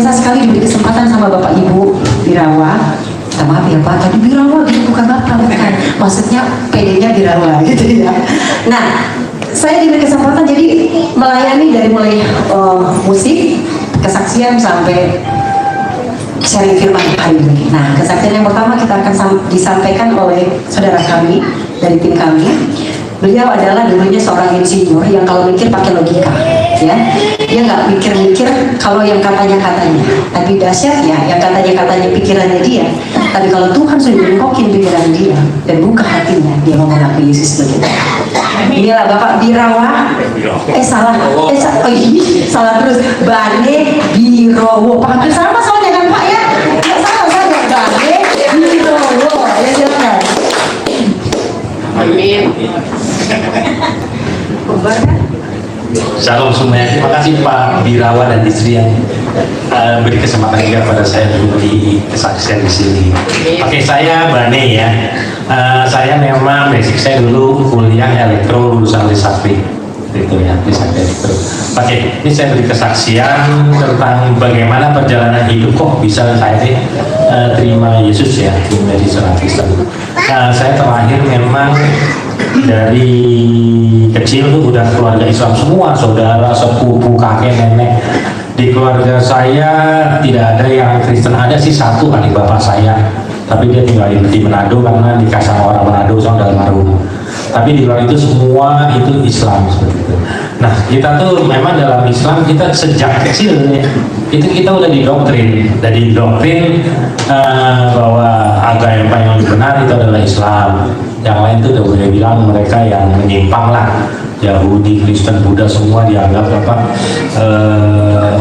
biasa sekali diberi kesempatan sama Bapak Ibu Birawa. Minta maaf ya Pak, tadi Birawa gitu, bukan Bapak, bukan. Maksudnya PD-nya Birawa gitu ya. Nah, saya diberi kesempatan jadi melayani dari mulai musik, kesaksian sampai sharing firman hari ini. Nah, kesaksian yang pertama kita akan disampaikan oleh saudara kami dari tim kami. Beliau adalah dulunya seorang insinyur yang kalau mikir pakai logika, ya. Dia nggak mikir-mikir kalau yang katanya-katanya. Tapi dahsyatnya yang katanya-katanya pikirannya dia. Tapi kalau Tuhan sudah bengkokin pikiran dia dan buka hatinya, dia mau mengaku Yesus begitu. Inilah Bapak Birawa. Salah terus. Bane Birowo. Panggil sama soalnya kan Pak ya? Nggak salah saya. Bane Birowo. Ya silakan. Amin. Shalom semuanya. Terima kasih Pak Birawa dan istri yang beri kesempatan juga pada saya untuk di kesaksian di sini. Oke, saya Bane ya. Saya memang basic saya dulu kuliah elektro lulusan Trisakti. Itu ya, Trisakti elektro. Oke, ini saya beri kesaksian tentang bagaimana perjalanan hidup kok bisa saya terima Yesus ya, menjadi seorang Kristen. Saya terakhir memang dari kecil tuh udah keluarga Islam semua, saudara, sepupu, kakek, nenek. Di keluarga saya tidak ada yang Kristen, ada sih satu adik bapak saya, tapi dia tinggal di Manado karena nikah sama orang Manado sama dalam almarhum. Tapi di luar itu semua itu Islam seperti itu. Nah, kita tuh memang dalam Islam kita sejak kecil ya, itu kita udah didoktrin bahwa agama yang lebih benar itu adalah Islam. Yang lain tuh udah boleh bilang mereka yang menyimpang lah. Yahudi, Kristen, Buddha semua dianggap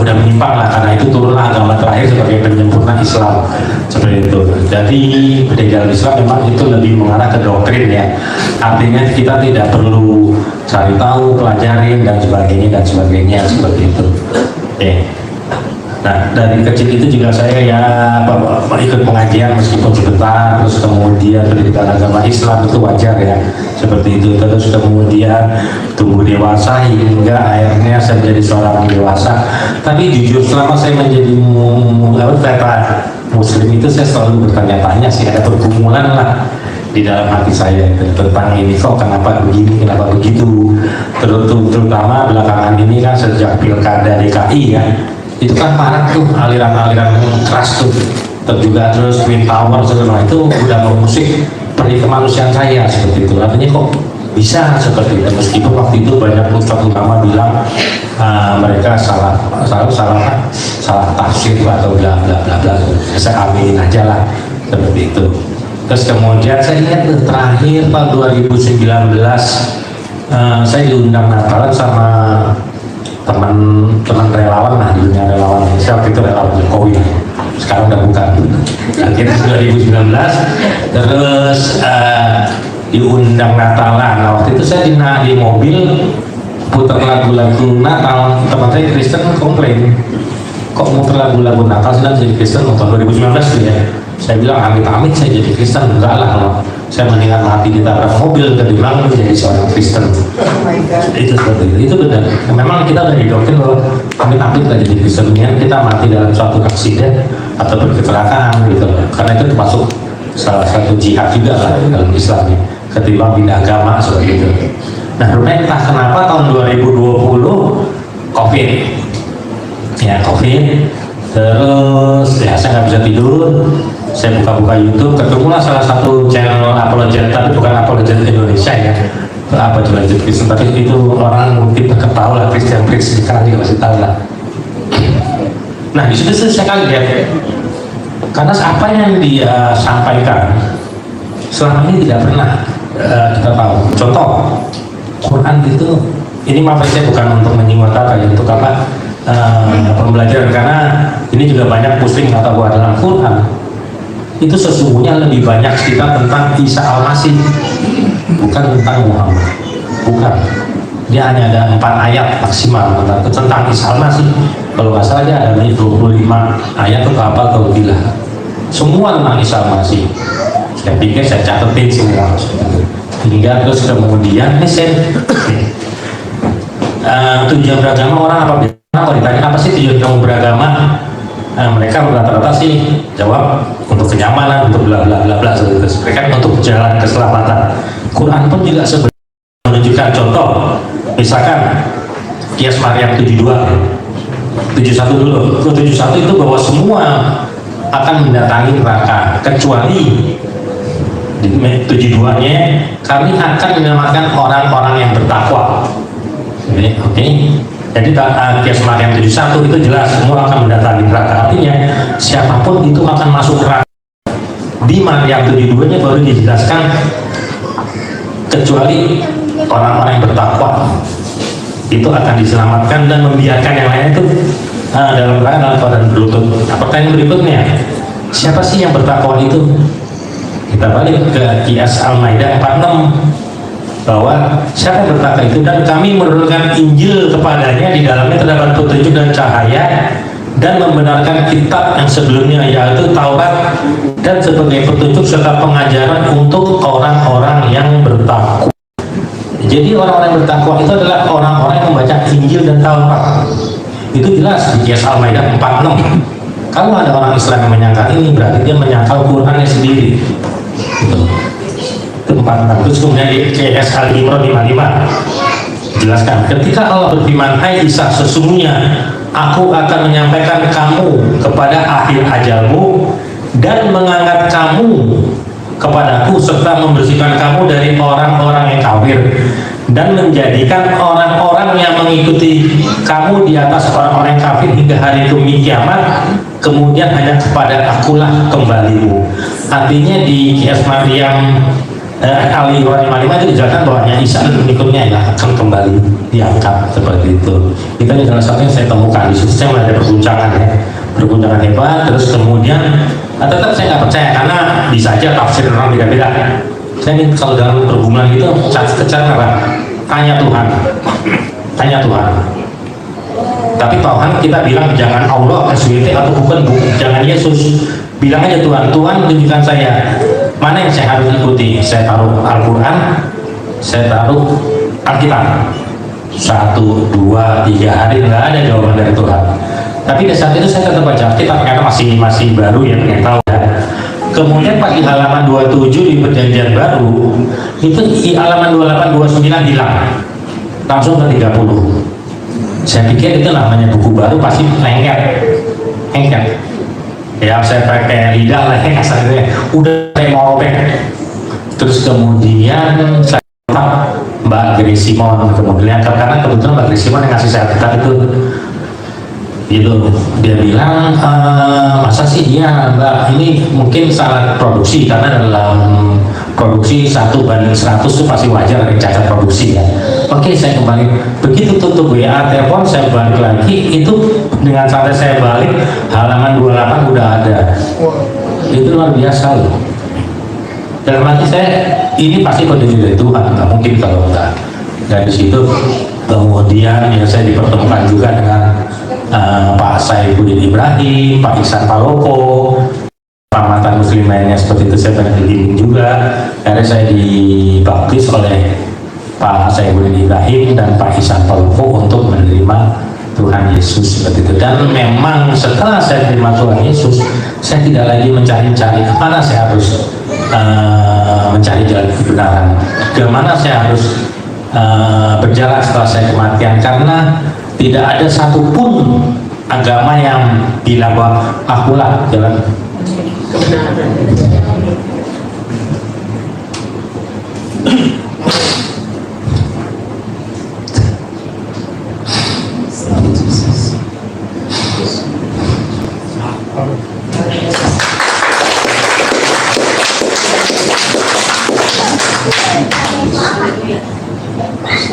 udah menyimpang lah, karena itu turunlah agama terakhir sebagai penyempurna Islam seperti itu. Jadi di dalam Islam memang itu lebih mengarah ke doktrin ya, artinya kita tidak perlu cari tahu, pelajarin dan sebagainya seperti itu. Oke. Nah, dari kecil itu juga saya ya ikut pengajian meskipun sebentar, terus kemudian pendidikan agama Islam itu wajar ya, seperti itu. Terus kemudian tumbuh dewasa hingga akhirnya saya jadi seorang dewasa. Tapi jujur selama saya menjadi Muslim itu saya selalu bertanya-tanya sih, ada pergumulan lah di dalam hati saya tentang ini kok kenapa begini, kenapa begitu. Terutama belakangan ini kan sejak pilkada DKI ya, itu kan parah tuh aliran-aliran keras tuh, juga terus Twin Tower segala itu udah mengusik peri kemanusiaan saya seperti itu. Artinya kok bisa seperti itu, meskipun waktu itu banyak ustadz ulama bilang mereka salah tafsir atau bla bla bla bla. Saya aminin aja lah seperti itu. Terus kemudian saya ingat terakhir tahun 2019 saya diundang Natalan sama teman relawan lah di dunia relawan. Saya waktu itu relawan Jokowi, sekarang udah bukan. Akhirnya 2019 terus diundang Natalan. Nah, waktu itu saya di mobil putar lagu-lagu Natal. Teman saya Kristen komplain, kok muter lagu-lagu Natal sedang jadi Kristen tahun 2019 tuh ya. Saya bilang amit-amit saya jadi Kristen, enggak lah loh. Saya mendingan mati ditabrak mobil ketimbang menjadi seorang Kristen. Itu seperti itu benar. Memang kita udah didoktrin loh, amit-amit lah jadi Kristen, kita mati dalam suatu aksiden atau kecelakaan gitu loh. Karena itu termasuk salah satu jihad juga lah dalam Islam ya, ketimbang pindah agama seperti itu. Nah, rupanya entah kenapa tahun 2020 COVID ya, COVID. Terus ya saya nggak bisa tidur, saya buka-buka YouTube, ketemulah salah satu channel apologet, tapi bukan apologet Indonesia ya, apologet Kristen, tapi itu orang mungkin tahu lah, Christian Preach sekarang juga masih tahu lah. Nah, di situ saya kaget karena apa yang dia sampaikan selama ini tidak pernah kita tahu. Contoh Quran itu, ini maaf saya bukan untuk menyinggung kata ya, untuk apa pembelajaran, karena ini juga banyak muslim yang tahu dalam Quran itu sesungguhnya lebih banyak cerita tentang Isa Al-Masih, bukan tentang Muhammad, bukan. Dia hanya ada 4 ayat maksimal tentang Isa Al-Masih. Kalau nggak salah dia ada 25 ayat atau apa atau lebih lah, semua tentang Isa Al-Masih. Saya pikir saya catetin semua hingga terus kemudian ini saya tujuan beragama orang apa? Kalau ditanya apa sih tujuan kamu beragama, mereka rata-rata sih jawab untuk kenyamanan, untuk bla bla bla bla, mereka untuk jalan keselamatan. Quran pun juga sebenarnya menunjukkan contoh, misalkan Kias Maryam 71 dulu. 71 itu bahwa semua akan mendatangi neraka kecuali di 72-nya kami akan menyelamatkan orang-orang yang bertakwa. Oke. Jadi Kias Maryam 71 itu jelas semua akan mendatangi neraka. Artinya siapapun itu akan masuk neraka. Di Maryam 72-nya baru dijelaskan kecuali orang-orang yang bertakwa itu akan diselamatkan dan membiarkan yang lain itu dalam keadaan berlutut. Pertanyaan berikutnya, siapa sih yang bertakwa itu? Kita balik ke Kias Al-Maidah 46 bahwa siapa yang bertakwa itu, dan kami menurunkan Injil kepadanya, di dalamnya terdapat petunjuk dan cahaya, dan membenarkan kitab yang sebelumnya yaitu Taurat, dan sebagai petunjuk serta pengajaran untuk orang-orang yang bertakwa. Jadi orang-orang yang bertakwa itu adalah orang-orang yang membaca Injil dan Taurat. Itu jelas di Kias Al-Maidah 46. Kalau ada orang Islam yang menyangkal ini, berarti dia menyangkal Qurannya sendiri. Itu 46. Terus kemudian di Kias Al-Imran 55 jelaskan, ketika Allah berfirman, hai Isa, sesungguhnya aku akan menyampaikan kamu kepada akhir ajalmu dan mengangkat kamu kepadaku serta membersihkan kamu dari orang-orang yang kafir dan menjadikan orang-orang yang mengikuti kamu di atas orang-orang yang kafir hingga hari demi kiamat, kemudian hanya kepada akulah kembalimu. Artinya di Kias Maryam Al-Imran 55 itu dijelaskan bahwa Isa dan pengikutnya yang akan kembali diangkat seperti itu. Itu adalah satu yang saya temukan di situ. Saya ada perbincangan hebat. Terus kemudian tetap saya nggak percaya karena bisa aja tafsir orang beda-beda. Saya ini kalau dalam pergumulan gitu secara apa? Tanya Tuhan. Tapi Tuhan kita bilang jangan Allah SWT atau bukan jangan Yesus. Bilang aja Tuhan tunjukkan saya mana yang saya harus ikuti. Saya taruh Al-Quran, saya taruh Alkitab. 1, 2, 3 hari nggak ada jawaban dari Tuhan. Tapi di saat itu saya tetap baca Alkitab karena masih baru ya, nggak tahu ya. Kemudian pas di halaman 27 di perjanjian baru itu di halaman 28, 29 hilang, langsung ke 30. Saya pikir itu namanya buku baru pasti lengket. Ya saya pakai lidah lah ya kasarnya, udah saya mau robek. Terus kemudian saya Mbak Grace Simon kemudian, karena kebetulan Mbak Grace Simon yang ngasih saya kitab itu dia bilang masa sih dia Mbak ini mungkin salah produksi, karena dalam produksi 1:100 itu pasti wajar ada cacat produksi ya. Oke, saya kembali, begitu tutup WA telepon saya balik lagi, itu dengan santai saya balik halaman 28 udah ada. Itu luar biasa loh. Dalam hati saya ini pasti petunjuk dari Tuhan, nggak mungkin kalau enggak. Dari situ kemudian ya saya dipertemukan juga dengan Pak Saifuddin Ibrahim, Pak Iksan Paloko, mantan muslim lainnya seperti itu. Saya banyak dibimbing juga. Akhirnya saya dibaptis oleh Pak Saifuddin Ibrahim dan Pak Iksan Paloko untuk menerima Tuhan Yesus seperti itu. Dan memang setelah saya terima Tuhan Yesus, saya tidak lagi mencari-cari kemana saya harus mencari jalan kebenaran, kemana saya harus berjalan setelah saya kematian, karena tidak ada satupun agama yang bilang bahwa akulah jalan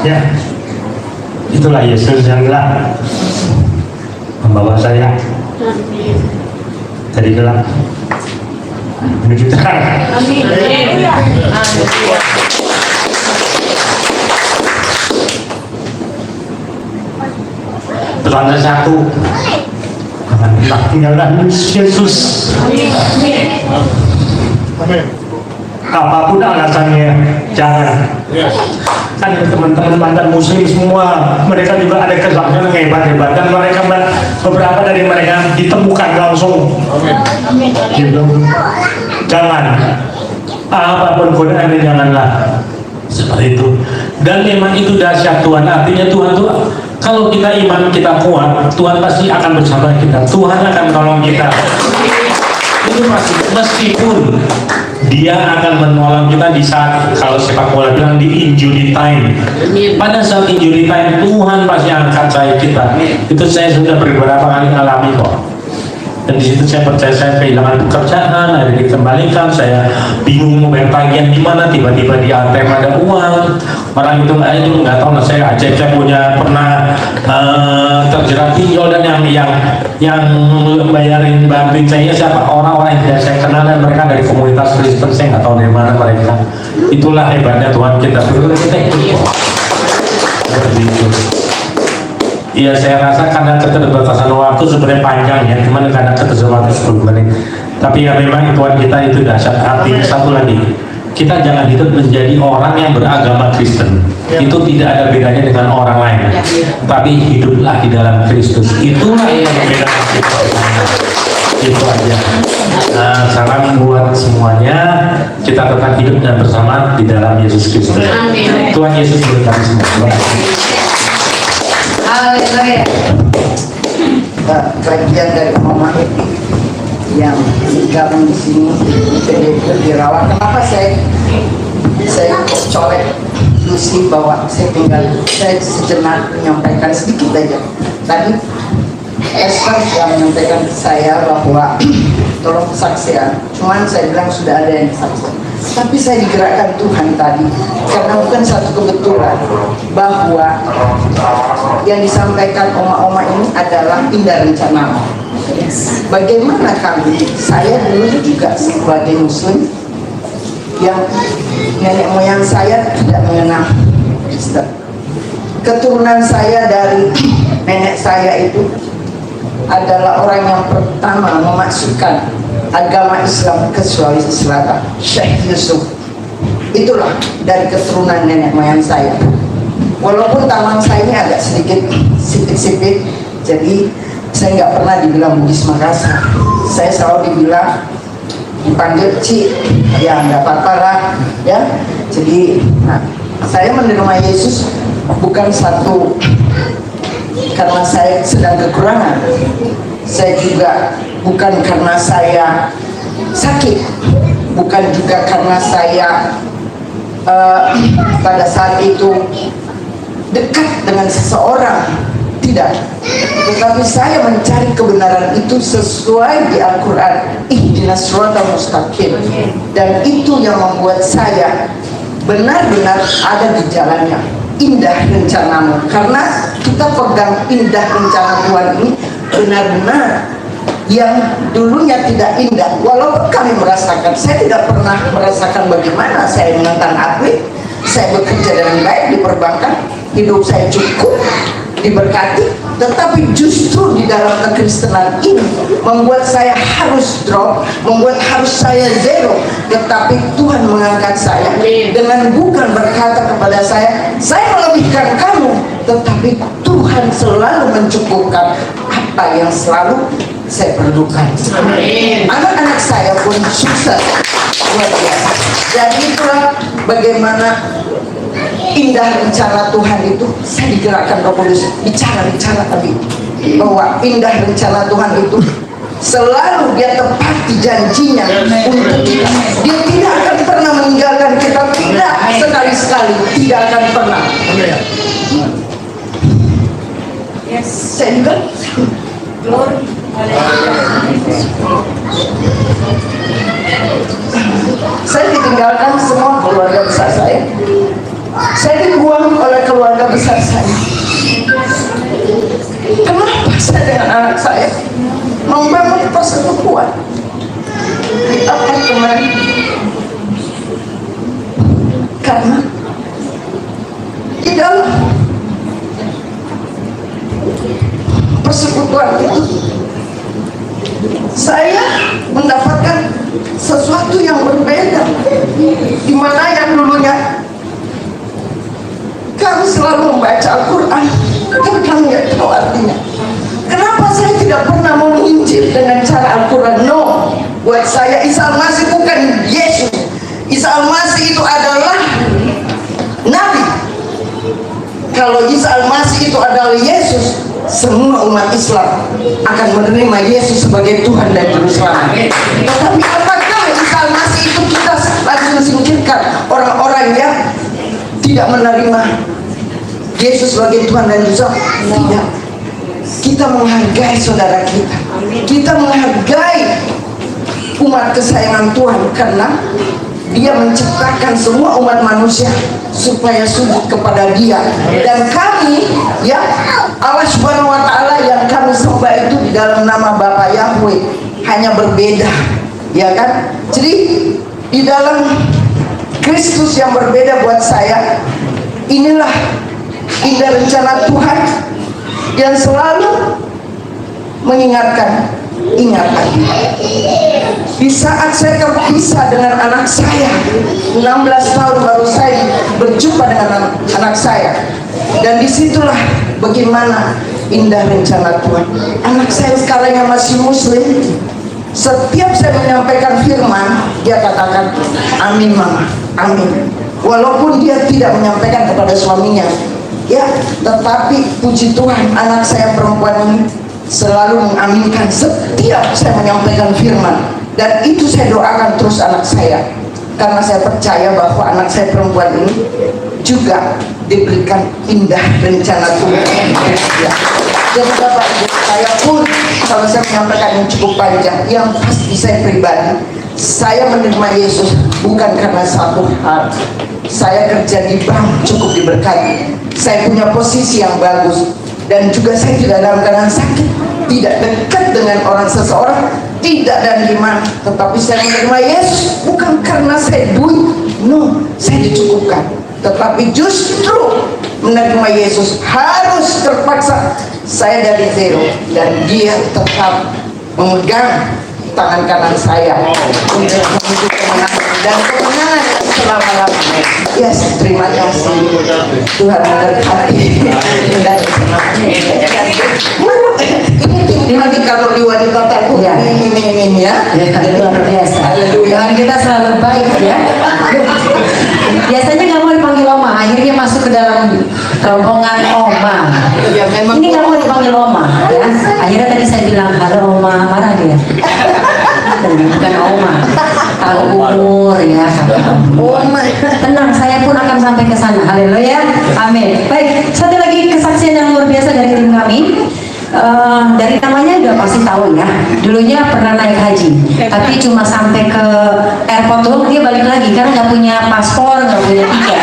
ya. Itulah Yesus yang bilang membawa saya dari gelap menuju terang. Pesan satu, tinggalkan Yesus. Apapun alasannya, jangan. Kan teman-teman mantan muslim semua, mereka juga ada kesalahan yang hebat-hebat, dan mereka beberapa dari mereka ditemukan langsung. Gitu. Jangan, apapun godaannya janganlah seperti itu. Dan memang itu dahsyat Tuhan. Artinya Tuhan tuh, kalau kita iman kita kuat, Tuhan pasti akan bersama kita. Tuhan akan tolong kita. Itu pasti, meskipun Dia akan menolong kita di saat, kalau sepak bola bilang, di injury time. Pada saat injury time, Tuhan pasti angkat saya kita. Itu saya sudah beberapa kali alami kok. Dan di situ saya percaya, saya kehilangan pekerjaan, ada dikembalikan, saya bingung mau bayar tagihan gimana, tiba-tiba di ATM ada uang, orang itu nggak tahu, saya ajaib, saya punya pernah terjerat pinjol, dan yang bayarin bantuin saya siapa, orang-orang yang tidak saya kenal, dan mereka dari komunitas Kristen, saya nggak tahu dari mana mereka. Itulah hebatnya Tuhan kita, kita itu seperti itu. Iya, saya rasa karena keterbatasan waktu sebenarnya panjang ya, cuman karena keterbatasan waktu 10 menit. Tapi ya memang Tuhan kita itu dahsyat. Artinya satu lagi, kita jangan hidup menjadi orang yang beragama Kristen. Itu tidak ada bedanya dengan orang lain. Tapi hiduplah di dalam Kristus. Itulah yang membedakan kita. Itu aja. Nah, salam buat semuanya. Kita tetap hidup dan bersama di dalam Yesus Kristus. Tuhan Yesus memberkati semua. Haleluya. Bagian dari Mama Eti yang gabung di sini dirawat. Kenapa saya colek Lucy bahwa saya sejenak menyampaikan sedikit aja. Tadi Esther yang menyampaikan ke saya bahwa tolong kesaksian. Cuman saya bilang sudah ada yang saksi. Tapi saya digerakkan Tuhan tadi karena bukan satu kebetulan bahwa yang disampaikan oma-oma ini adalah indah rencana. Bagaimana kami, saya dulu juga sebagai Muslim yang nenek moyang saya tidak mengenal Kristen. Keturunan saya dari nenek saya itu adalah orang yang pertama memasukkan agama Islam ke Sulawesi Selatan, Syekh Yusuf. Itulah dari keturunan nenek moyang saya. Walaupun taman saya ini agak sedikit sipit-sipit, jadi saya nggak pernah dibilang Bugis Makassar. Saya selalu dibilang, dipanggil Ci, ya nggak apa-apa lah, ya. Jadi, saya menerima Yesus bukan satu karena saya sedang kekurangan. Saya juga bukan karena saya sakit, bukan juga karena saya pada saat itu dekat dengan seseorang, tidak. Tetapi saya mencari kebenaran itu sesuai di Al-Quran, ihdinas siratal mustaqim, dan itu yang membuat saya benar-benar ada di jalannya. Indah rencanamu, karena kita pegang indah rencana Tuhan ini benar-benar yang dulunya tidak indah. Walaupun kami merasakan, saya tidak pernah merasakan bagaimana saya menentang atlet, saya bekerja dengan baik di perbankan, hidup saya cukup diberkati, tetapi justru di dalam kekristenan ini membuat saya harus drop, membuat harus saya zero. Tetapi Tuhan mengangkat saya dengan bukan berkata kepada saya melebihkan kamu, tetapi Tuhan selalu mencukupkan apa yang selalu saya perlukan. Anak-anak saya pun sukses luar biasa. Jadi itulah bagaimana indah rencana Tuhan itu. Saya digerakkan Roh Kudus bicara tadi bahwa indah rencana Tuhan itu selalu Dia tepati janjinya untuk kita. Dia tidak akan pernah meninggalkan kita, tidak, sekali-sekali tidak akan pernah. Saya juga saya ditinggalkan semua keluarga besar saya. Saya dibuang oleh keluarga besar saya. Kenapa saya dengan anak saya membangun persekutuan di apartemen? Karena di dalam persekutuan itu saya mendapatkan sesuatu yang berbeda, di mana yang dulunya kami selalu membaca Al-Quran, tapi kami nggak tahu artinya. Kenapa saya menerima Yesus, semua umat Islam akan menerima Yesus sebagai Tuhan dan Juru Selamat. Tetapi apakah inkarnasi itu kita langsung singkirkan orang-orang yang tidak menerima Yesus sebagai Tuhan dan Juru Selamat? Tidak. Kita menghargai saudara kita. Kita menghargai umat kesayangan Tuhan karena Dia menciptakan semua umat manusia supaya sujud kepada Dia. Dan kami, ya, Allah Subhanahu wa Ta'ala yang kami sembah itu di dalam nama Bapa Yahweh, hanya berbeda, ya kan? Jadi di dalam Kristus yang berbeda buat saya, inilah indah rencana Tuhan yang selalu mengingatkan, ingat lagi. Di saat saya terpisah dengan anak saya, 16 tahun baru saya berjumpa dengan anak saya, dan disitulah bagaimana indah rencana Tuhan. Anak saya sekarang yang masih muslim, setiap saya menyampaikan firman, dia katakan amin mama, amin. Walaupun dia tidak menyampaikan kepada suaminya, ya, tetapi puji Tuhan, anak saya perempuan ini selalu mengaminkan setiap saya menyampaikan firman. Dan itu saya doakan terus anak saya, karena saya percaya bahwa anak saya perempuan ini juga diberikan indah rencana Tuhan. Ya. Jadi Bapak Ibu, saya pun kalau saya menyampaikan yang cukup panjang, yang pasti saya pribadi, saya menerima Yesus bukan karena satu hal. Saya kerja di bank, cukup diberkati. Saya punya posisi yang bagus, dan juga saya tidak dalam keadaan sakit, tidak dekat dengan orang seseorang, tidak dan gimana. Tetapi saya menerima Yesus bukan karena saya duit, no, saya dicukupkan. Tetapi justru menerima Yesus harus terpaksa saya dari zero, dan Dia tetap memegang tangan kanan saya untuk menuju kemenangan dan kemenangan selama-lamanya. Yes, terima kasih Tuhan memberkati. Dan ini nanti kalau di wanita takut Ya. ini ya. Luar biasa. Tuhan kita selalu baik, ya. Biasanya nggak mau dipanggil Oma, akhirnya masuk ke dalam rombongan Oma. Ya, memang Ini nggak mau dipanggil Oma, ya. Akhirnya tadi saya bilang halo Oma, marah dia. Bukan Oma, tahu umur, ya. Oma. Tenang, saya pun akan sampai ke sana. Haleluya, amin. Baik, satu lagi kesaksian yang luar biasa dari tim kami. Dari namanya udah pasti tahu ya. Dulunya pernah naik haji, tapi cuma sampai ke airport doang, dia balik lagi karena nggak punya paspor, nggak punya tiket.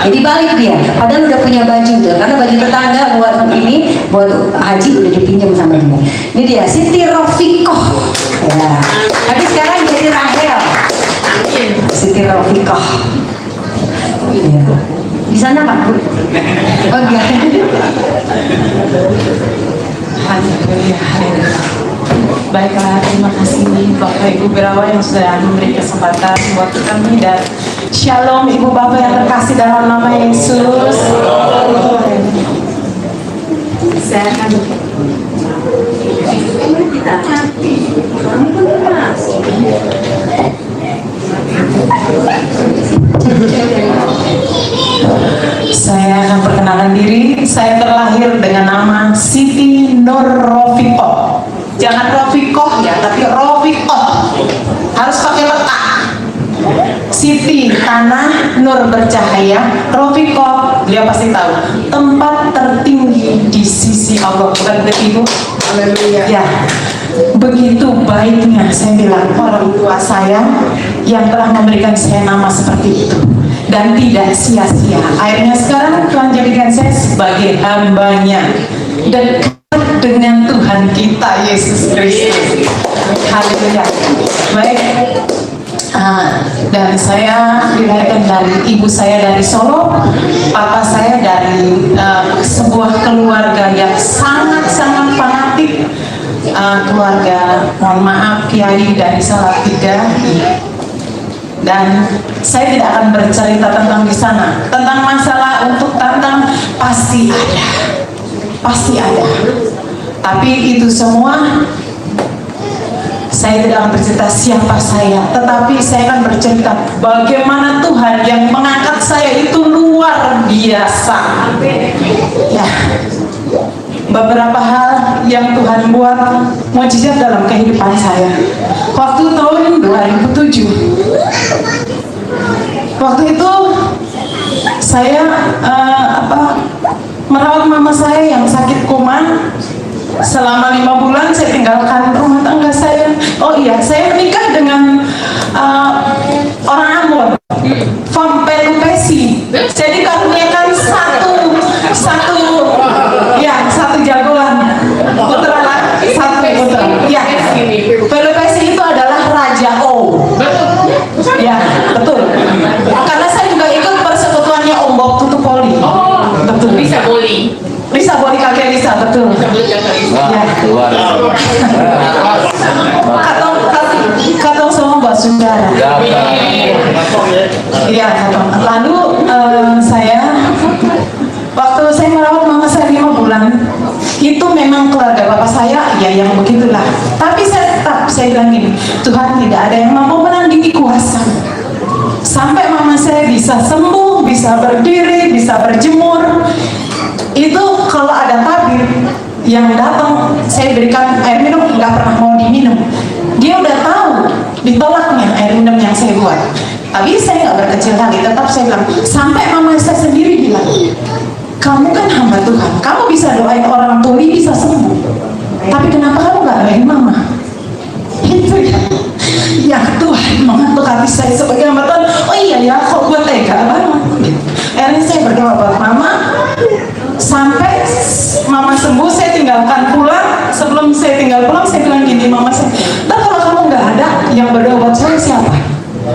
Jadi balik dia. Padahal udah punya baju tuh, karena baju tetangga buat ini, buat haji udah dipinjam sama dia. Ini dia Siti Rofiqoh. Ya. Tapi sekarang jadi Rahel. Siti Rofiqoh. Ya. Di sana Pak Bu? Oh enggak. Baiklah, terima kasih Bapak Ibu Birawa yang sudah memberi kesempatan buat kami, dan Shalom Ibu Bapak yang terkasih dalam nama Yesus. Saya akan perkenalkan diri. Saya terlahir dengan nama Siti Nur Rofiqoh. Jangan Rofiqoh ya, tapi Rofiqoh. Harus pakai letak. Siti tanah, Nur bercahaya, Rofiqoh dia pasti tahu tempat tertinggi di sisi Allah. Bukan begitu? Haleluya. Ya, begitu baiknya saya bilang orang tua saya yang telah memberikan saya nama seperti itu, dan tidak sia-sia. Akhirnya sekarang Tuhan jadikan saya sebagai hambanya, dekat dengan Tuhan kita Yesus Kristus. Haleluya. Baik. Dan saya dilahirkan dari ibu saya dari Solo, papa saya dari sebuah keluarga yang sangat-sangat fanatik, keluarga, mohon maaf, kiai dari Salatiga. Dan saya tidak akan bercerita tentang di sana, tentang masalah untuk tantang pasti ada. Tapi itu semua saya tidak akan bercerita siapa saya, tetapi saya akan bercerita bagaimana Tuhan yang mengangkat saya itu luar biasa. Ya, beberapa hal yang Tuhan buat mujizat dalam kehidupan saya. Waktu tahun 2007, waktu itu saya merawat mama saya yang sakit kuman. Selama 5 bulan saya tinggalkan rumah tangga saya. Oh iya, saya menikah dengan orang Ambon, Pelupesi. Saya dikaruniakan satu jagoan putra, satu putra. Ya, Pelupesi itu adalah Raja O. Ya, betul. Karena saya juga ikut persekutuannya Om Bob Tutupoli. Betul. Lisa Boli kakek Lisa, betul. Ya. Katong semua buat saudara. Iya, lalu waktu saya merawat mama saya 5 bulan, itu memang keluarga bapak saya, ya yang begitulah. Tapi saya bilang gini, Tuhan, tidak ada yang mampu menandingi kuasa. Sampai mama saya bisa sembuh, bisa berdiri, bisa berjemur. Itu kalau ada tabir yang datang, saya berikan air minum, nggak pernah mau diminum. Dia udah tahu ditolaknya air minum yang saya buat. Tapi saya nggak berkecil hati, tetap saya bilang. Sampai mama saya sendiri bilang, kamu kan hamba Tuhan, kamu bisa doain orang tuli bisa sembuh. Tapi kenapa kamu nggak doain mama? Itu ya Tuhan mengatur hati saya sebagai hamba Tuhan. Oh iya ya, kok gue tega banget. Akhirnya saya berdoa buat mama. Sampai mama sembuh, saya tinggalkan pulang. Sebelum saya tinggal pulang, saya bilang gini, mama saya, "Nah, kalau kamu nggak ada yang berdoa buat saya, siapa?"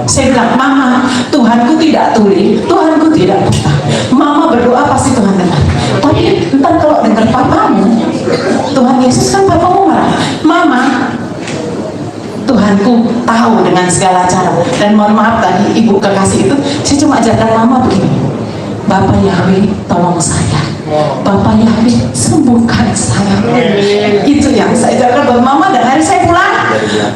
Saya bilang, "Mama, Tuhanku tidak tuli, Tuhanku tidak buta. Mama berdoa pasti Tuhan dengar. Tapi entar kalau dengar papamu, Tuhan Yesus kan papamu marah. Mama, Tuhanku tahu dengan segala cara." Dan mohon maaf tadi ibu kekasih itu, saya cuma ajarkan mama begini, "Bapak Yahweh tolong saya, Bapak Yahweh sembuhkan saya." Itu yang saya ajarkan buat mama. Dan hari saya pulang,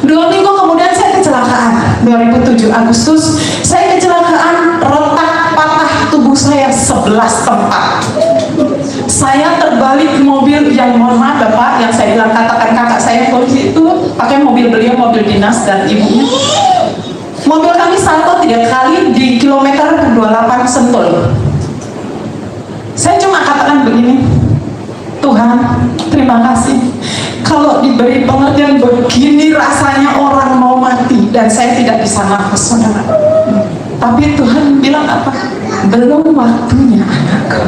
2 minggu kemudian saya kecelakaan. 2007 Agustus saya kecelakaan, retak patah tubuh saya 11 tempat. Saya terbalik mobil yang, mohon maaf Bapak, yang saya bilang katakan kakak saya polisi itu pakai mobil beliau, mobil dinas dan ibunya. Mobil kami salto 3 kali di kilometer 28 Sentul. Saya cuma katakan begini, Tuhan, terima kasih. Kalau diberi pengertian begini rasanya orang mau mati dan saya tidak bisa nafas, saudara. Tapi Tuhan bilang apa? Belum waktunya, anakku.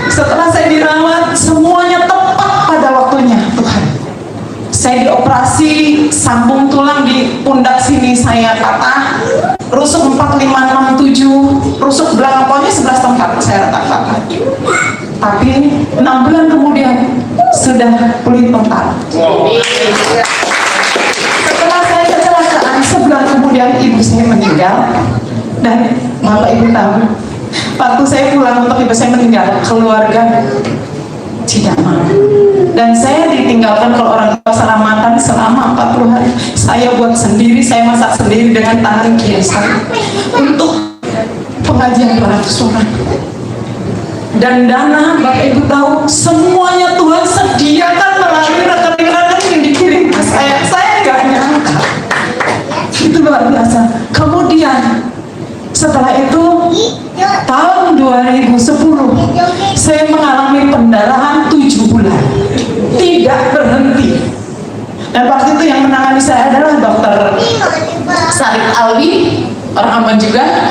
Setelah saya dirawat, semuanya tepat pada waktunya, Tuhan. Saya dioperasi, sambung tulang di pundak sini saya patah, rusuk 4, 5, 6, 7, rusuk belakang pokoknya 11 tempat saya retak patah. Tapi 6 bulan kemudian sudah pulih total. Setelah saya kecelakaan, sebulan kemudian ibu saya meninggal. Dan Bapak Ibu tahu, waktu saya pulang untuk ibu saya meninggal, keluarga tidak mau. Dan saya ditinggalkan kalau orang tua selamatan selama 40 hari. Saya buat sendiri, saya masak sendiri dengan tangan kiri saya untuk pengajian 200 orang. Dan dana, Bapak Ibu tahu, semuanya Tuhan sediakan melalui rekening-rekening yang dikirim ke saya. Saya nggak nyangka. Itu luar biasa. Kemudian setelah itu tahun 2010 saya mengalami pendarahan 7 bulan tidak berhenti. Dan waktu itu yang menangani saya adalah Dokter Sarip Alwi, orang Ambon juga.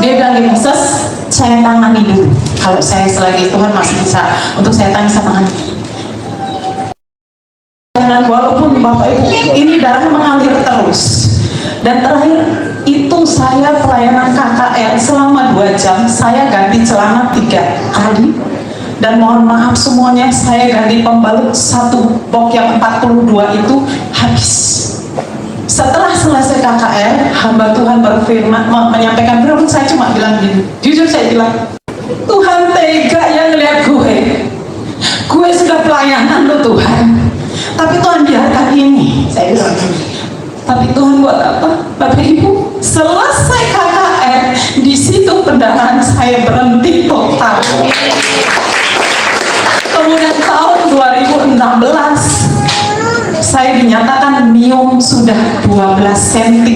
Dia bilang gini, "Ses, saya tangani dulu. Kalau saya selagi Tuhan masih bisa untuk saya tangani." Dan walaupun Bapak Ibu ini darah mengalir terus. Dan terakhir itu saya pelayanan KKR selama 2 jam, saya ganti celana 3 kali. Dan mohon maaf semuanya, saya ganti pembalut 1 box yang 42 itu habis. Setelah selesai KKR, hamba Tuhan berfirman, menyampaikan firman, saya cuma bilang gini, jujur saya bilang, "Tuhan tega yang lihat gue sudah pelayanan loh Tuhan, tapi Tuhan biarkan ini." Saya bilang gini. Tapi Tuhan buat apa? Bapak Ibu, selesai KKR, di situ pendarahan saya berhenti total. Kemudian saya dinyatakan miom sudah 12 cm.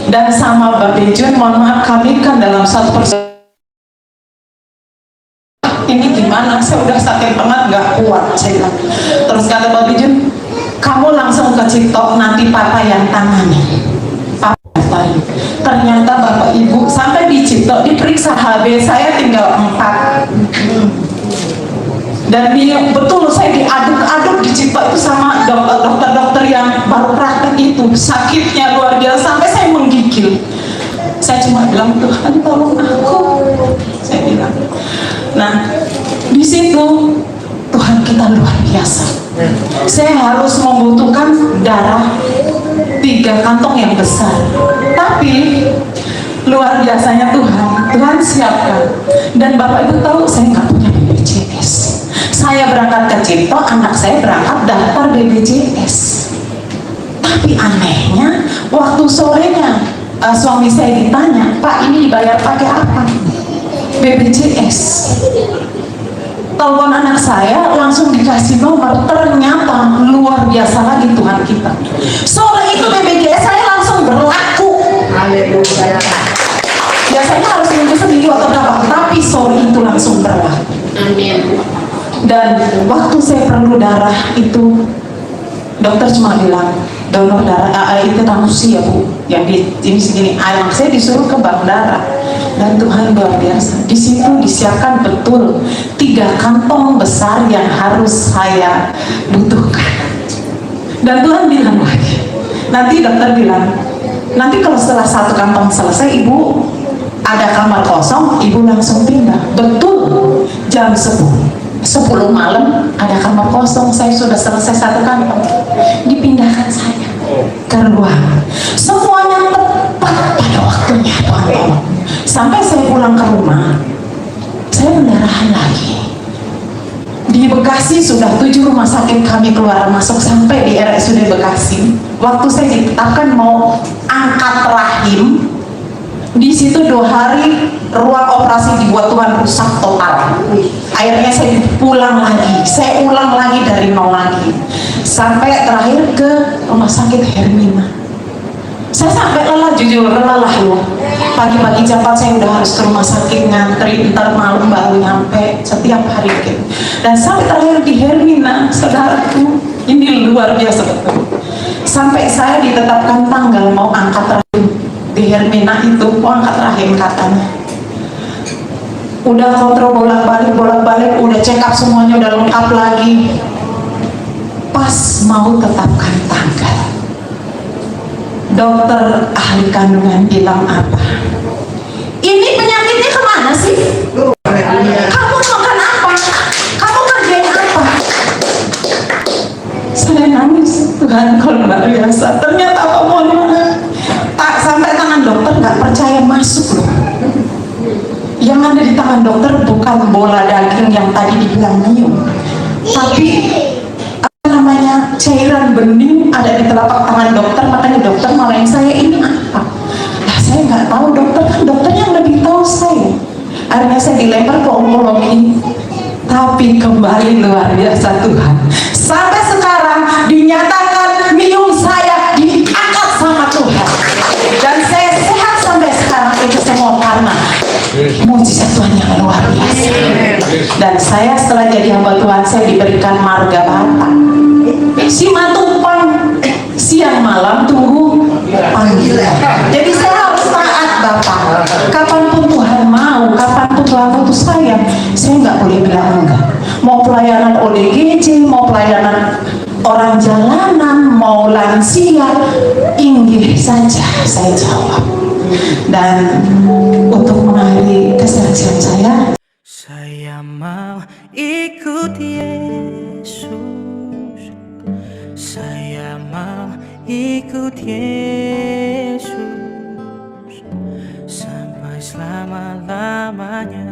Dan sama Bapak Jun, mohon maaf, kami kan dalam satu ini gimana, saya udah sakit banget, nggak kuat, saya bilang. Terus kata Bapak Jun, kamu langsung ke Cipto, nanti papa yang tangani. Papa, ternyata Bapak Ibu sampai di Cipto diperiksa HB saya tinggal 4. Dan betul saya diaduk-aduk di Cipto itu sama dokter-dokter yang baru praktek itu, sakitnya luar biasa sampai saya menggigil. Saya cuma bilang, Tuhan tolong aku, saya bilang. Nah, di situ Tuhan kita luar biasa. Saya harus membutuhkan darah 3 kantong yang besar, tapi luar biasanya Tuhan siapkan. Dan Bapak Ibu tahu saya nggak punya BPJS. Saya berangkat ke Cipto, anak saya berangkat daftar BPJS. Tapi anehnya, waktu sorenya suami saya ditanya, Pak ini dibayar pakai apa? BPJS. Telepon anak saya, langsung dikasih nomor. Ternyata luar biasa lagi Tuhan kita. Sore itu BPJS saya langsung berlaku. Haleluya. Biasanya harus nunggu seminggu atau berapa, tapi sore itu langsung berlaku. Amin. Dan waktu saya perlu darah itu, dokter cuma bilang, donor darah itu transfusi ya Bu, yang ini segini. Anak saya disuruh ke bank darah. Dan Tuhan luar biasa, di situ disiapkan betul 3 kantong besar yang harus saya butuhkan. Dan Tuhan bilang lagi, nanti dokter bilang, nanti kalau setelah 1 kantong selesai, Ibu ada kamar kosong, Ibu langsung pindah. Betul, jam 10 malam ada kamar kosong, saya sudah selesai 1 kantong, dipindahkan saya ke ruang. Semuanya tepat pada waktunya Tuhan. Sampai saya pulang ke rumah, saya pendarahan lagi. Di Bekasi sudah 7 rumah sakit kami keluar masuk sampai di RSUD Bekasi. Waktu saya ditetapkan mau angkat rahim, di situ 2 hari ruang operasi dibuat Tuhan rusak total. Akhirnya saya pulang lagi, saya ulang lagi dari nol lagi, sampai terakhir ke rumah sakit Hermina. Saya sampai lelah, jujur lelah loh. Pagi-pagi jam 4 saya udah harus ke rumah sakit ngantri, ntar malam baru nyampe setiap hari gitu. Dan sampai terakhir di Hermina, saudaraku, ini luar biasa betul. Sampai saya ditetapkan tanggal mau angkat rahim di Hermina itu, mau angkat rahim katanya. Udah kontrol bolak-balik, udah check up semuanya udah lengkap lagi. Pas mau tetapkan tanggal, dokter ahli kandungan bilang apa? Ini penyakitnya kemana sih? Kamu makan apa? Kamu kerjain apa? Saya nangis, Tuhan kau luar biasa. Ternyata apa tak sampai tangan dokter nggak percaya masuk loh. Yang ada di tangan dokter bukan bola daging yang tadi dibilang nyium, tapi namanya cairan bening ada di telapak tangan dokter. Makanya dokter marahin saya, ini apa? Nah, saya nggak tahu, dokter kan dokternya yang lebih tahu saya. Akhirnya saya dilempar ke onkologi, tapi kembali luar biasa Tuhan. Sampai sekarang dinyatakan miom saya diangkat sama Tuhan, dan saya sehat sampai sekarang. Itu semua karena mujizat Tuhan yang luar biasa. Dan saya setelah jadi hamba Tuhan, saya diberikan marga Bata. Si Matupang siang malam tunggu panggilan. Jadi saya harus taat Bapak. Kapanpun Tuhan mau, kapanpun Tuhan utus saya nggak boleh bilang enggak. Mau pelayanan ODGJ, mau pelayanan orang jalanan, mau lansia, inggih saja saya jawab. Dan untuk mengakhiri kesaksian saya mau ikut Yesus, saya mau ikut Yesus sampai selama-lamanya.